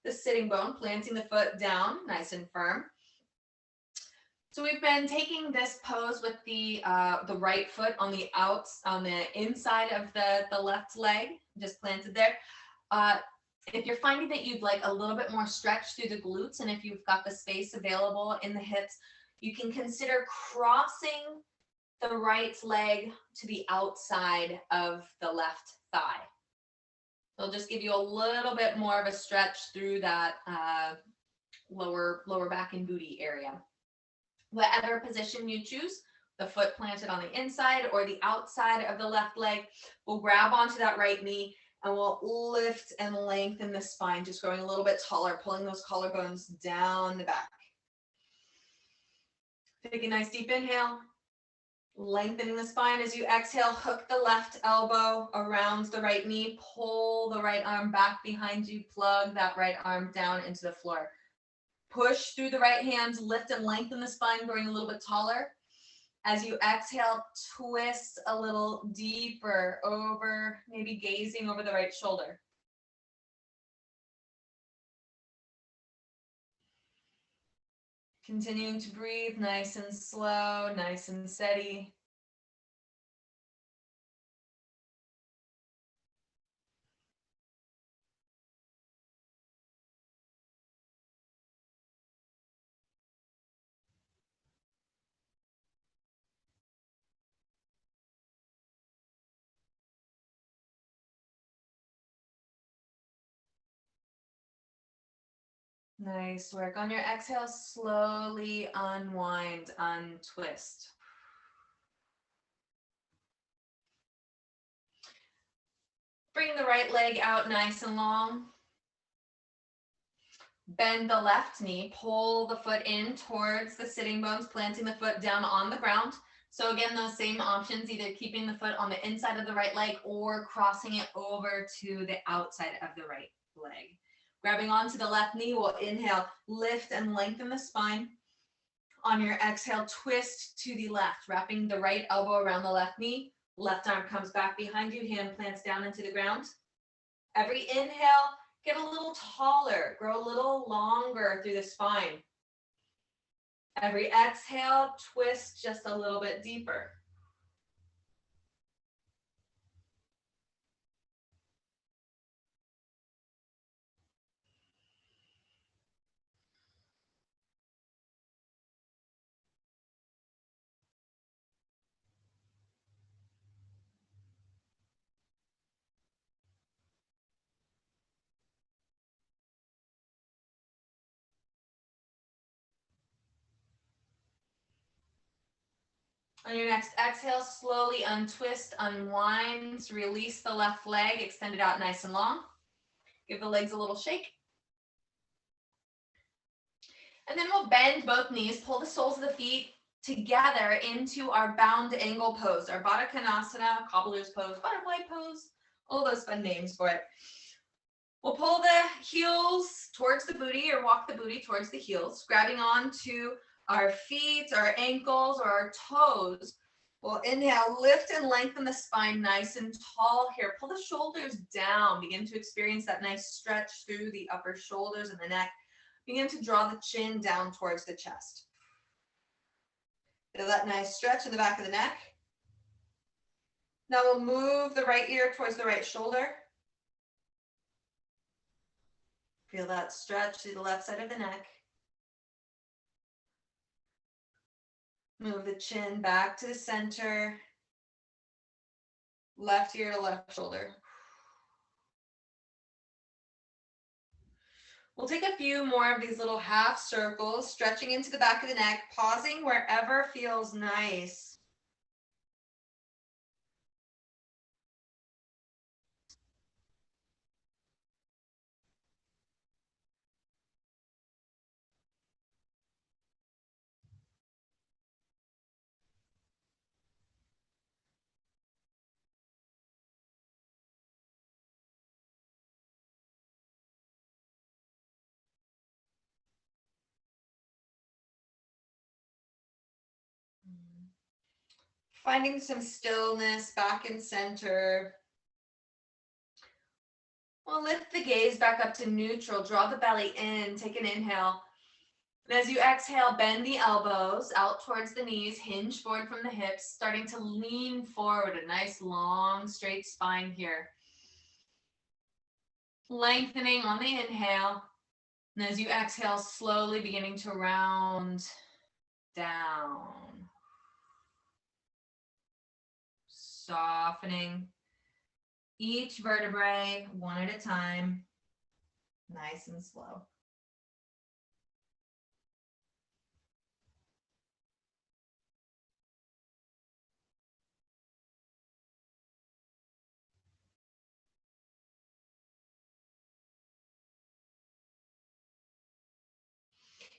the sitting bone, planting the foot down, nice and firm. So we've been taking this pose with the right foot on the inside of the left leg, just planted there. If you're finding that you'd like a little bit more stretch through the glutes, and if you've got the space available in the hips, you can consider crossing the right leg to the outside of the left thigh. It'll just give you a little bit more of a stretch through that lower back and booty area. Whatever position you choose, the foot planted on the inside or the outside of the left leg, we'll grab onto that right knee and we'll lift and lengthen the spine, just growing a little bit taller, pulling those collarbones down the back. Take a nice deep inhale. Lengthening the spine as you exhale, hook the left elbow around the right knee, pull the right arm back behind you, plug that right arm down into the floor. Push through the right hands, lift and lengthen the spine, growing a little bit taller. As you exhale, twist a little deeper over, maybe gazing over the right shoulder. Continuing to breathe nice and slow, nice and steady. Nice work. On your exhale, slowly unwind, untwist. Bring the right leg out nice and long. Bend the left knee, pull the foot in towards the sitting bones, planting the foot down on the ground. So again, those same options, either keeping the foot on the inside of the right leg or crossing it over to the outside of the right leg. Grabbing onto the left knee, we'll inhale, lift and lengthen the spine. On your exhale, twist to the left, wrapping the right elbow around the left knee. Left arm comes back behind you, hand plants down into the ground. Every inhale, get a little taller, grow a little longer through the spine. Every exhale, twist just a little bit deeper. On your next exhale, slowly untwist, unwind, release the left leg, extend it out nice and long. Give the legs a little shake. And then we'll bend both knees, pull the soles of the feet together into our bound angle pose, our Baddha Konasana, cobbler's pose, butterfly pose, all those fun names for it. We'll pull the heels towards the booty or walk the booty towards the heels, grabbing onto our feet, our ankles, or our toes. We'll inhale, lift and lengthen the spine nice and tall here. Pull the shoulders down. Begin to experience that nice stretch through the upper shoulders and the neck. Begin to draw the chin down towards the chest. Feel that nice stretch in the back of the neck. Now we'll move the right ear towards the right shoulder. Feel that stretch to the left side of the neck. Move the chin back to the center. Left ear to left shoulder. We'll take a few more of these little half circles, stretching into the back of the neck, pausing wherever feels nice. Finding some stillness back in center. We'll lift the gaze back up to neutral. Draw the belly in. Take an inhale. And as you exhale, bend the elbows out towards the knees. Hinge forward from the hips. Starting to lean forward. A nice long straight spine here. Lengthening on the inhale. And as you exhale, slowly beginning to round down. Softening each vertebrae one at a time, nice and slow.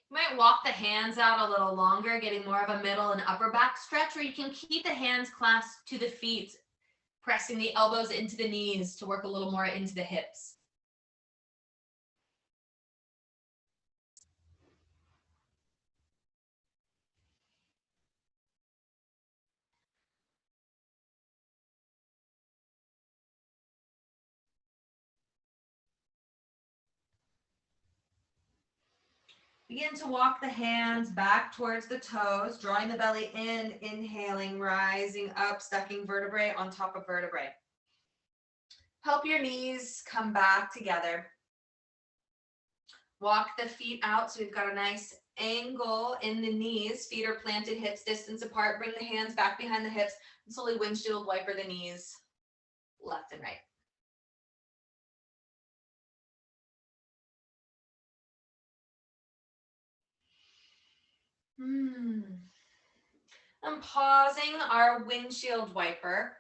You might walk the hands out a little longer, getting more of a middle and upper back stretch, or you can keep the hands clasped to the feet, pressing the elbows into the knees to work a little more into the hips. Begin to walk the hands back towards the toes, drawing the belly in, inhaling, rising up, stacking vertebrae on top of vertebrae. Help your knees come back together. Walk the feet out so we've got a nice angle in the knees. Feet are planted, hips distance apart. Bring the hands back behind the hips and slowly windshield wiper the knees left and right. I'm pausing our windshield wiper.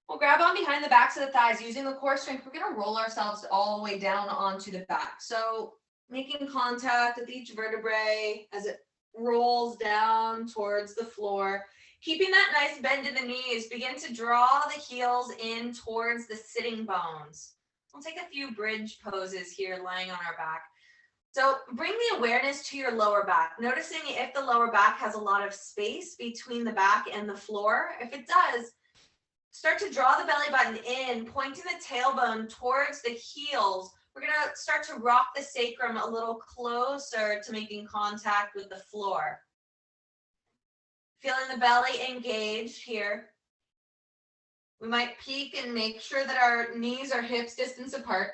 We'll grab on behind the backs of the thighs using the core strength. We're going to roll ourselves all the way down onto the back. So making contact with each vertebrae as it rolls down towards the floor. Keeping that nice bend in the knees, begin to draw the heels in towards the sitting bones. We'll take a few bridge poses here, lying on our back. So bring the awareness to your lower back, noticing if the lower back has a lot of space between the back and the floor. If it does, start to draw the belly button in, pointing the tailbone towards the heels. We're going to start to rock the sacrum a little closer to making contact with the floor. Feeling the belly engaged here. We might peek and make sure that our knees are hips distance apart.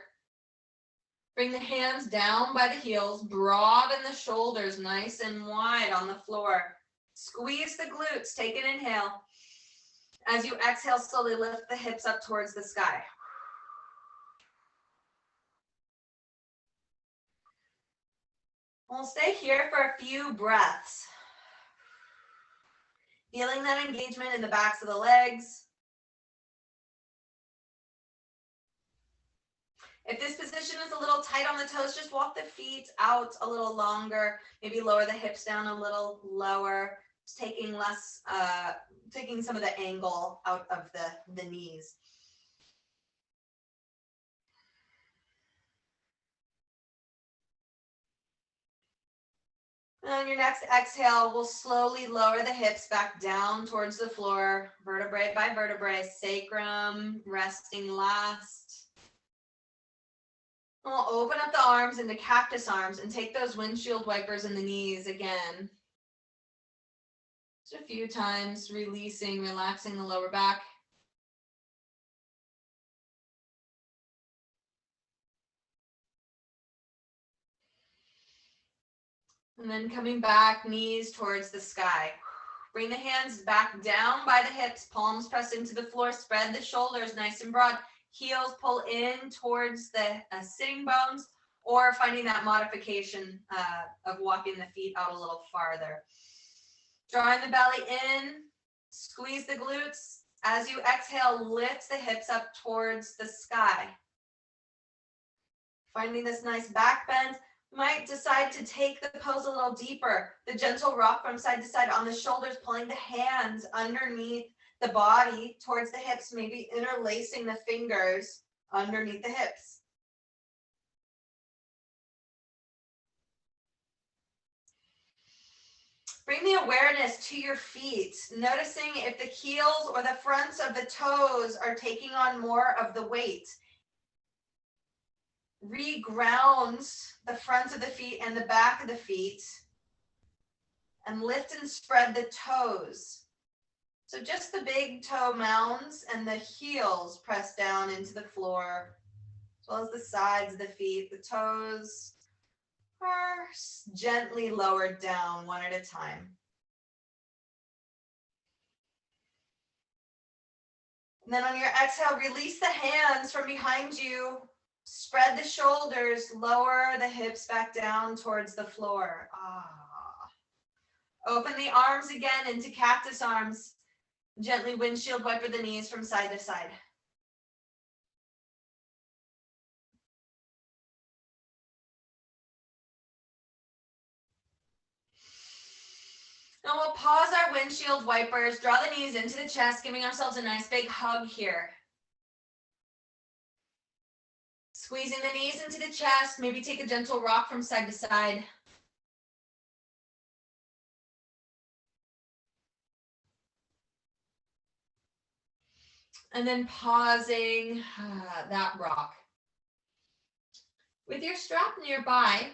Bring the hands down by the heels, broaden the shoulders nice and wide on the floor. Squeeze the glutes, take an inhale. As you exhale, slowly lift the hips up towards the sky. We'll stay here for a few breaths. Feeling that engagement in the backs of the legs. If this position is a little tight on the toes, just walk the feet out a little longer. Maybe lower the hips down a little lower. Just taking less, taking some of the angle out of the knees. And on your next exhale, we'll slowly lower the hips back down towards the floor, vertebrae by vertebrae, sacrum resting last. We'll open up the arms into cactus arms and take those windshield wipers in the knees again. Just a few times, releasing, relaxing the lower back. And then coming back, knees towards the sky. Bring the hands back down by the hips, palms pressed into the floor, spread the shoulders nice and broad. Heels pull in towards the sitting bones, or finding that modification of walking the feet out a little farther. Drawing the belly in, squeeze the glutes. As you exhale, lift the hips up towards the sky. Finding this nice back bend. Might decide to take the pose a little deeper. The gentle rock from side to side on the shoulders, pulling the hands underneath the body towards the hips, maybe interlacing the fingers underneath the hips. Bring the awareness to your feet, noticing if the heels or the fronts of the toes are taking on more of the weight. Reground the front of the feet and the back of the feet, and lift and spread the toes. So just the big toe mounds and the heels press down into the floor, as well as the sides of the feet. The toes are gently lowered down one at a time. And then on your exhale, release the hands from behind you. Spread the shoulders, lower the hips back down towards the floor. Open the arms again into cactus arms. Gently windshield wiper the knees from side to side. Now we'll pause our windshield wipers, draw the knees into the chest, giving ourselves a nice big hug here. Squeezing the knees into the chest, maybe take a gentle rock from side to side. And then pausing that rock. With your strap nearby,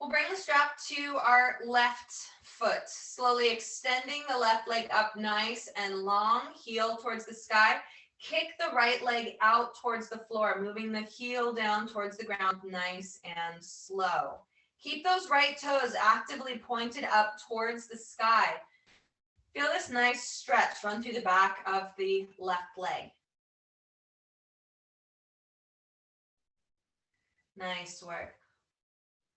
We'll bring the strap to our left foot, slowly extending the left leg up nice and long, heel towards the sky. Kick the right leg out towards the floor, moving the heel down towards the ground, nice and slow. Keep those right toes actively pointed up towards the sky. Feel this nice stretch run through the back of the left leg. Nice work.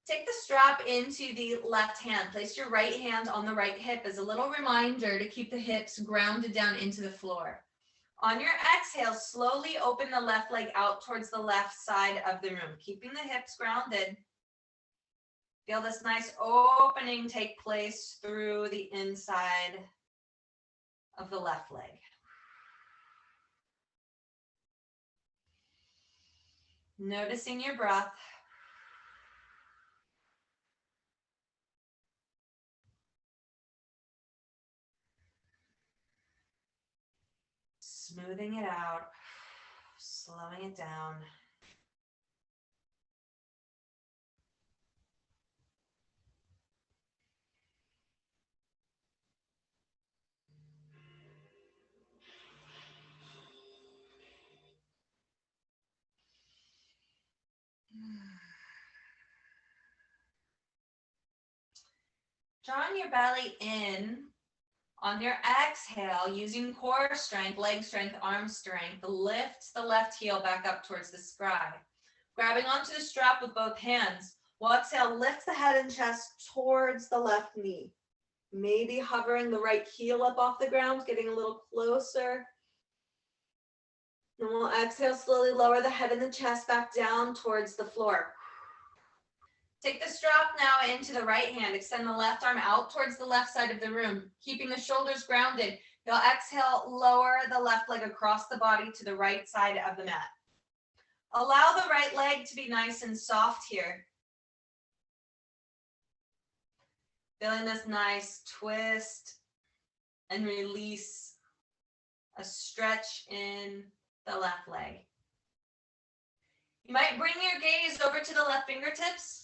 Take the strap into the left hand. Place your right hand on the right hip as a little reminder to keep the hips grounded down into the floor. On your exhale, slowly open the left leg out towards the left side of the room, keeping the hips grounded. Feel this nice opening take place through the inside of the left leg. Noticing your breath. Smoothing it out, slowing it down. Drawing your belly in. On your exhale, using core strength, leg strength, arm strength, lift the left heel back up towards the sky. Grabbing onto the strap with both hands. We'll exhale, lift the head and chest towards the left knee. Maybe hovering the right heel up off the ground, getting a little closer. Then we'll exhale, slowly lower the head and the chest back down towards the floor. Take the strap now into the right hand. Extend the left arm out towards the left side of the room, keeping the shoulders grounded. You'll exhale, lower the left leg across the body to the right side of the mat. Allow the right leg to be nice and soft here. Feeling this nice twist and release, a stretch in the left leg. You might bring your gaze over to the left fingertips.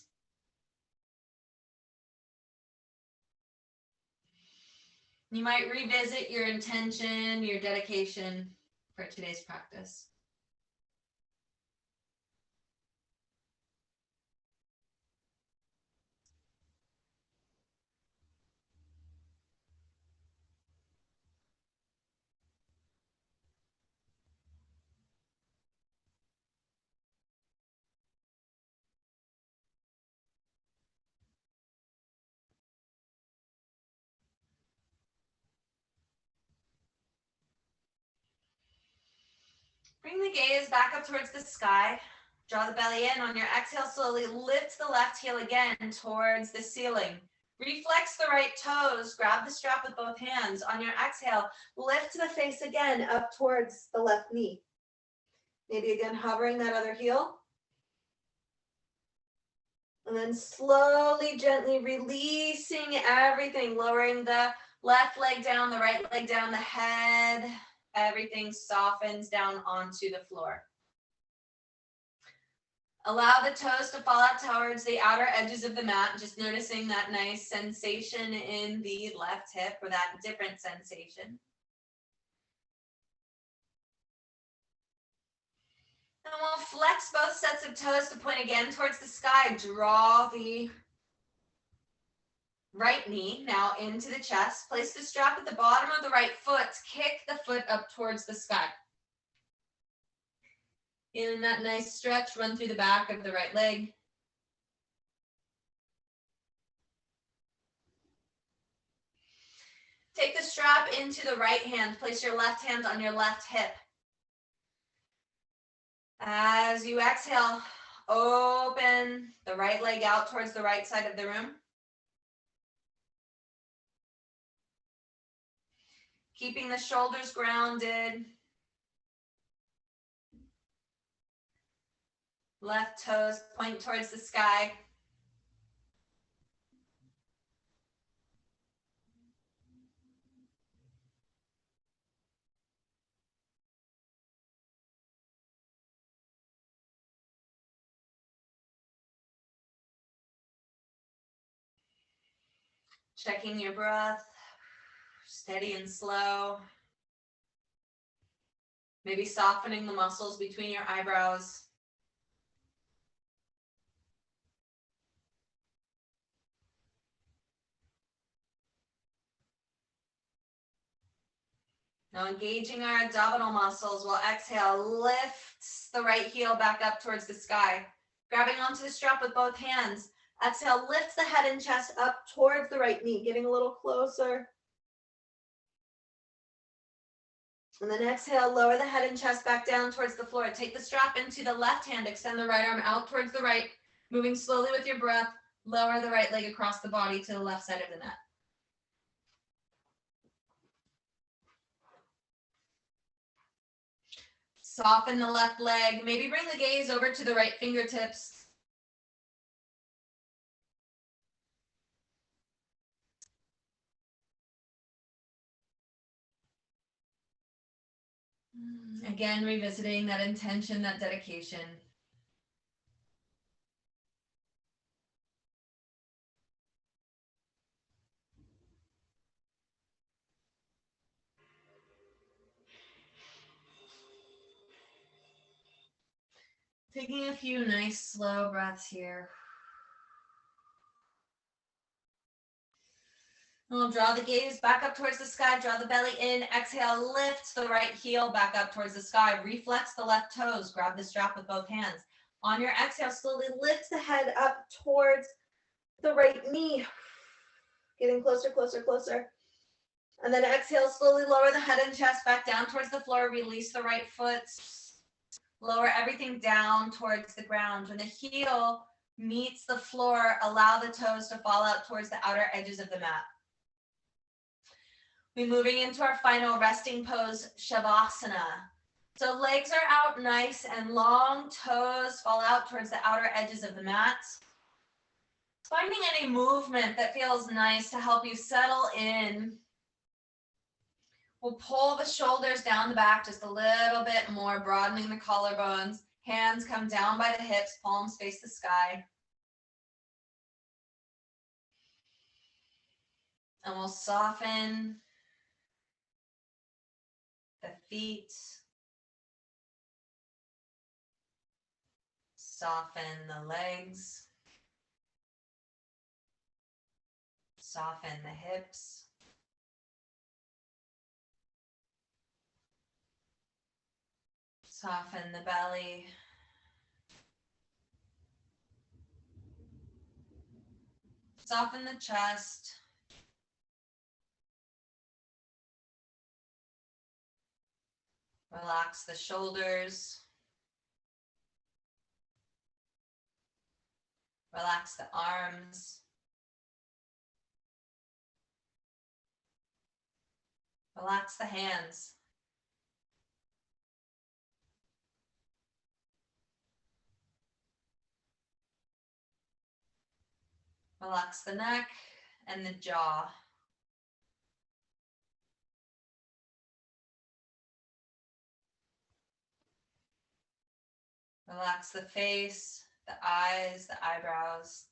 You might revisit your intention, your dedication for today's practice. Bring the gaze back up towards the sky. Draw the belly in. On your exhale, slowly lift the left heel again towards the ceiling. Reflex the right toes. Grab the strap with both hands. On your exhale, lift the face again up towards the left knee. Maybe again hovering that other heel. And then slowly, gently releasing everything, lowering the left leg down, the right leg down, the head. Everything softens down onto the floor. Allow the toes to fall out towards the outer edges of the mat, just noticing that nice sensation in the left hip, or that different sensation. And we'll flex both sets of toes to point again towards the sky. Draw the right knee now into the chest. Place the strap at the bottom of the right foot. Kick the foot up towards the sky. In that nice stretch, run through the back of the right leg. Take the strap into the right hand. Place your left hand on your left hip. As you exhale, open the right leg out towards the right side of the room. Keeping the shoulders grounded. Left toes point towards the sky. Checking your breath, steady and slow. Maybe softening the muscles between your eyebrows. Now engaging our abdominal muscles. We'll exhale, lift the right heel back up towards the sky. Grabbing onto the strap with both hands. Exhale, lift the head and chest up towards the right knee, getting a little closer. And then exhale, lower the head and chest back down towards the floor. Take the strap into the left hand, extend the right arm out towards the right, moving slowly with your breath. Lower the right leg across the body to the left side of the mat. Soften the left leg. Maybe bring the gaze over to the right fingertips. Again, revisiting that intention, that dedication. Taking a few nice slow breaths here. We'll draw the gaze back up towards the sky, draw the belly in, exhale, lift the right heel back up towards the sky, reflex the left toes, grab the strap with both hands. On your exhale, slowly lift the head up towards the right knee, getting closer, closer, closer. And then exhale, slowly lower the head and chest back down towards the floor, release the right foot, lower everything down towards the ground. When the heel meets the floor, allow the toes to fall out towards the outer edges of the mat. We're moving into our final resting pose, Shavasana. So legs are out nice and long, toes fall out towards the outer edges of the mat. Finding any movement that feels nice to help you settle in. We'll pull the shoulders down the back just a little bit more, broadening the collarbones. Hands come down by the hips, palms face the sky. And we'll soften the feet. Soften the legs. Soften the hips. Soften the belly. Soften the chest. Relax the shoulders. Relax the arms. Relax the hands. Relax the neck and the jaw. Relax the face, the eyes, the eyebrows.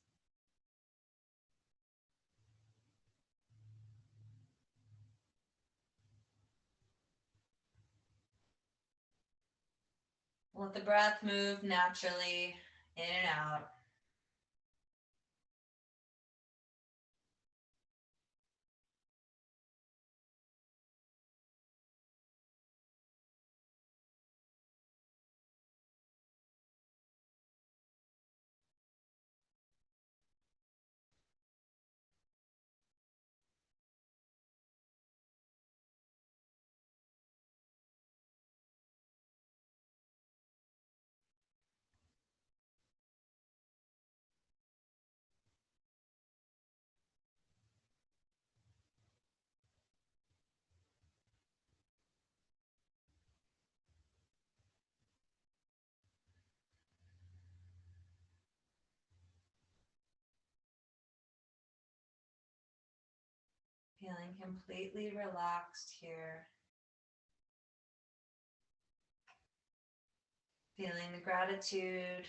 Let the breath move naturally in and out. Feeling completely relaxed here. Feeling the gratitude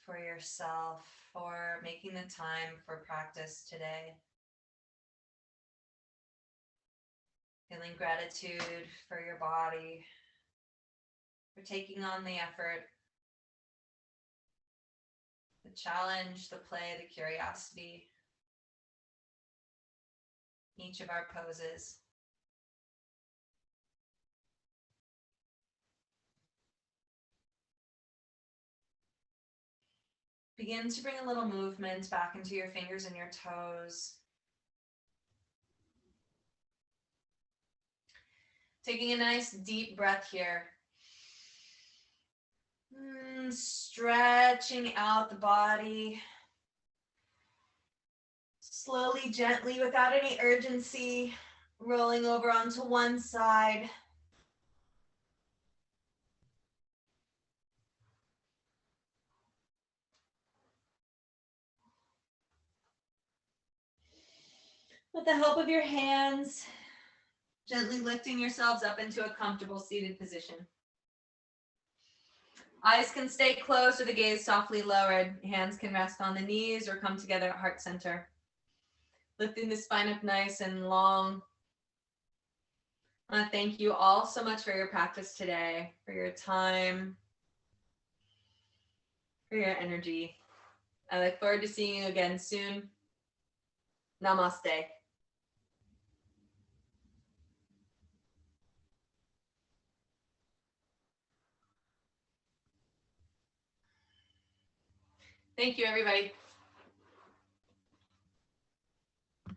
for yourself for making the time for practice today. Feeling gratitude for your body, for taking on the effort, the challenge, the play, the curiosity, each of our poses. Begin to bring a little movement back into your fingers and your toes. Taking a nice deep breath here. Stretching out the body. Slowly, gently, without any urgency, rolling over onto one side. With the help of your hands, gently lifting yourselves up into a comfortable seated position. Eyes can stay closed or the gaze softly lowered. Hands can rest on the knees or come together at heart center. Lifting the spine up nice and long. I want to thank you all so much for your practice today, for your time, for your energy. I look forward to seeing you again soon. Namaste. Thank you, everybody.